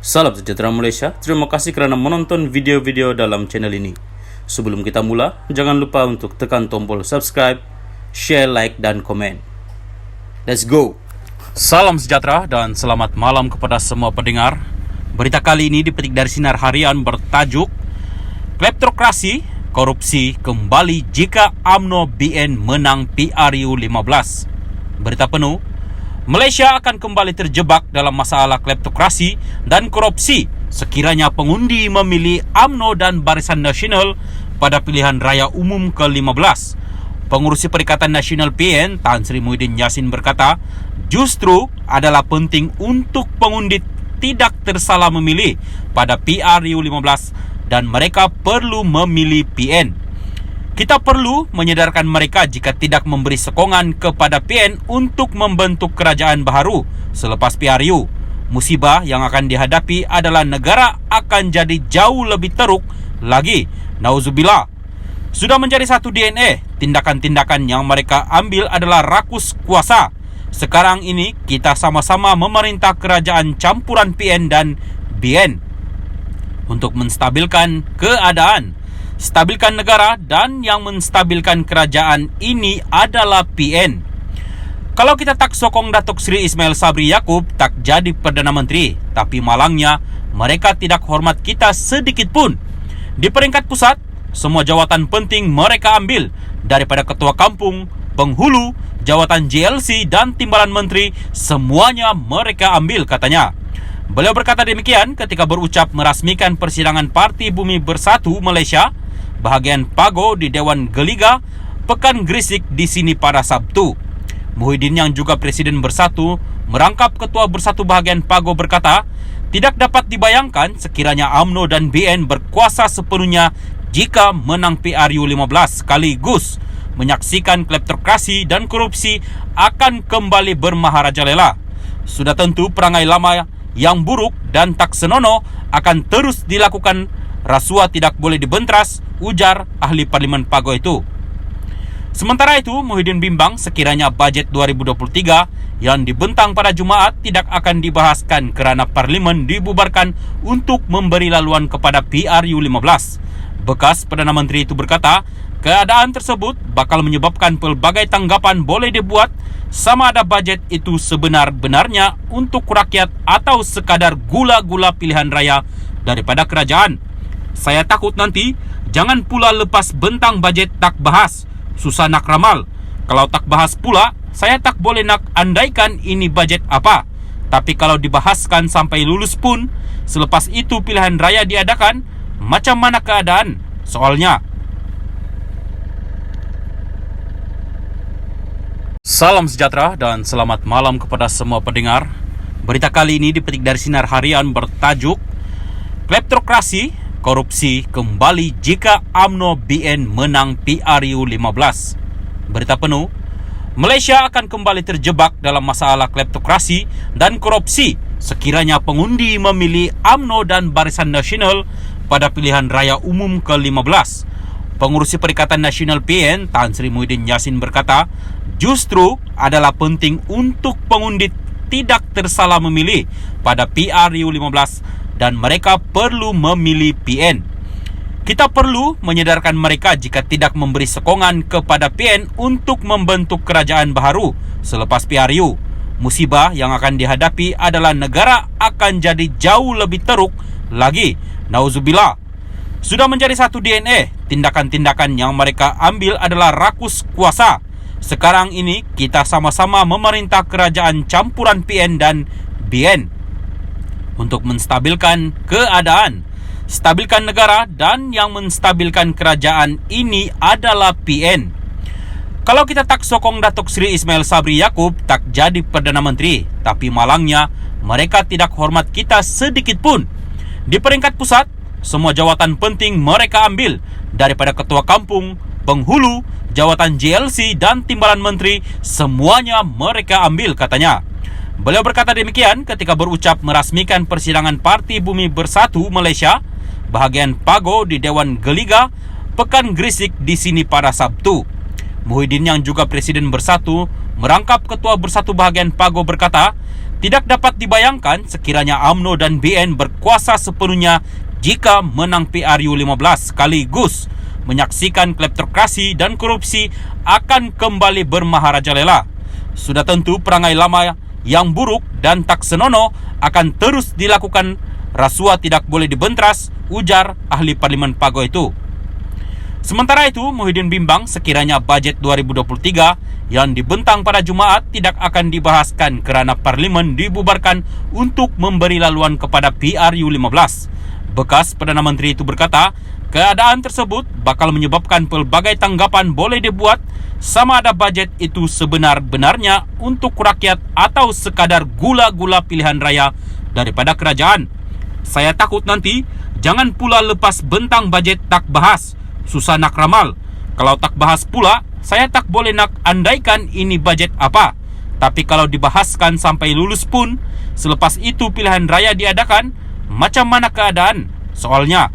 Salam sejahtera Malaysia, terima kasih kerana menonton video-video dalam channel ini. Sebelum kita mula, jangan lupa untuk tekan tombol subscribe, share, like dan komen. Let's go! Salam sejahtera dan selamat malam kepada semua pendengar. Berita kali ini dipetik dari Sinar Harian bertajuk Kleptokrasi, Korupsi Kembali Jika UMNO BN Menang PRU 15. Berita penuh, Malaysia akan kembali terjebak dalam masalah kleptokrasi dan korupsi sekiranya pengundi memilih UMNO dan Barisan Nasional pada pilihan raya umum ke-15. Pengurusi Perikatan Nasional PN Tan Sri Muhyiddin Yassin berkata, justru adalah penting untuk pengundi tidak tersalah memilih pada PRU 15 dan mereka perlu memilih PN. Kita perlu menyedarkan mereka jika tidak memberi sokongan kepada PN untuk membentuk kerajaan baharu selepas PRU. Musibah yang akan dihadapi adalah negara akan jadi jauh lebih teruk lagi. Nauzubillah. Sudah menjadi satu DNA, tindakan-tindakan yang mereka ambil adalah rakus kuasa. Sekarang ini kita sama-sama memerintah kerajaan campuran PN dan BN untuk menstabilkan keadaan. Stabilkan negara dan yang menstabilkan kerajaan ini adalah PN. Kalau kita tak sokong Datuk Seri Ismail Sabri Yaakob tak jadi Perdana Menteri, tapi malangnya mereka tidak hormat kita sedikit pun. Di peringkat pusat, semua jawatan penting mereka ambil, daripada ketua kampung, penghulu, jawatan JLC dan timbalan menteri, semuanya mereka ambil, katanya. Beliau berkata demikian ketika berucap merasmikan persidangan Parti Bumi Bersatu Malaysia bahagian Pago di Dewan Geliga, Pekan Gresik di sini pada Sabtu. Muhyiddin yang juga Presiden Bersatu merangkap Ketua Bersatu bahagian Pago berkata, tidak dapat dibayangkan sekiranya UMNO dan BN berkuasa sepenuhnya jika menang PRU 15 sekaligus menyaksikan kleptokrasi dan korupsi akan kembali bermaharajalela. Sudah tentu perangai lama yang buruk dan tak senonoh akan terus dilakukan. Rasuah tidak boleh dibentras, ujar ahli Parlimen Pago itu. Sementara itu, Muhyiddin bimbang sekiranya bajet 2023 yang dibentang pada Jumaat tidak akan dibahaskan kerana Parlimen dibubarkan untuk memberi laluan kepada PRU 15. Bekas Perdana Menteri itu berkata, keadaan tersebut bakal menyebabkan pelbagai tanggapan boleh dibuat sama ada bajet itu sebenar-benarnya untuk rakyat atau sekadar gula-gula pilihan raya daripada kerajaan. Saya takut nanti jangan pula lepas bentang bajet tak bahas. Susah nak ramal. Kalau tak bahas pula, saya tak boleh nak andaikan ini bajet apa. Tapi kalau dibahaskan sampai lulus pun, selepas itu pilihan raya diadakan, macam mana keadaan? Soalnya. Salam sejahtera dan selamat malam kepada semua pendengar. Berita kali ini dipetik dari Sinar Harian bertajuk Kleptokrasi, Korupsi Kembali Jika UMNO BN Menang PRU 15. Berita penuh, Malaysia akan kembali terjebak dalam masalah kleptokrasi dan korupsi sekiranya pengundi memilih UMNO dan Barisan Nasional pada pilihan raya umum ke-15. Pengurusi Perikatan Nasional PN Tan Sri Muhyiddin Yassin berkata, justru adalah penting untuk pengundi tidak tersalah memilih pada PRU 15 dan mereka perlu memilih PN. Kita perlu menyedarkan mereka jika tidak memberi sokongan kepada PN untuk membentuk kerajaan baharu selepas PRU. Musibah yang akan dihadapi adalah negara akan jadi jauh lebih teruk lagi. Nauzubillah. Sudah menjadi satu DNA, tindakan-tindakan yang mereka ambil adalah rakus kuasa. Sekarang ini kita sama-sama memerintah kerajaan campuran PN dan BN untuk menstabilkan keadaan. Stabilkan negara dan yang menstabilkan kerajaan ini adalah PN. Kalau kita tak sokong Datuk Seri Ismail Sabri Yaakob tak jadi Perdana Menteri, tapi malangnya mereka tidak hormat kita sedikit pun. Di peringkat pusat, semua jawatan penting mereka ambil, daripada ketua kampung, penghulu, jawatan JLC dan timbalan menteri, semuanya mereka ambil, katanya. Beliau berkata demikian ketika berucap merasmikan persidangan Parti Bumi Bersatu Malaysia bahagian Pago di Dewan Geliga, Pekan Gresik di sini pada Sabtu. Muhyiddin yang juga Presiden Bersatu merangkap Ketua Bersatu bahagian Pago berkata, Tidak dapat dibayangkan sekiranya UMNO dan BN berkuasa sepenuhnya jika menang PRU 15 sekaligus menyaksikan kleptokrasi dan korupsi akan kembali bermaharajalela. Sudah tentu perangai lama yang buruk dan tak senonoh akan terus dilakukan. Rasuah tidak boleh dibentras, ujar ahli Parlimen Pago itu. Sementara itu, Muhyiddin bimbang sekiranya bajet 2023 yang dibentang pada Jumaat tidak akan dibahaskan kerana Parlimen dibubarkan untuk memberi laluan kepada PRU 15. Bekas Perdana Menteri itu berkata, keadaan tersebut bakal menyebabkan pelbagai tanggapan boleh dibuat sama ada bajet itu sebenar-benarnya untuk rakyat atau sekadar gula-gula pilihan raya daripada kerajaan. Saya takut nanti jangan pula lepas bentang bajet tak bahas. Susah nak ramal. Kalau tak bahas pula, saya tak boleh nak andaikan ini bajet apa. Tapi kalau dibahaskan sampai lulus pun, selepas itu pilihan raya diadakan, macam mana keadaan? Soalnya,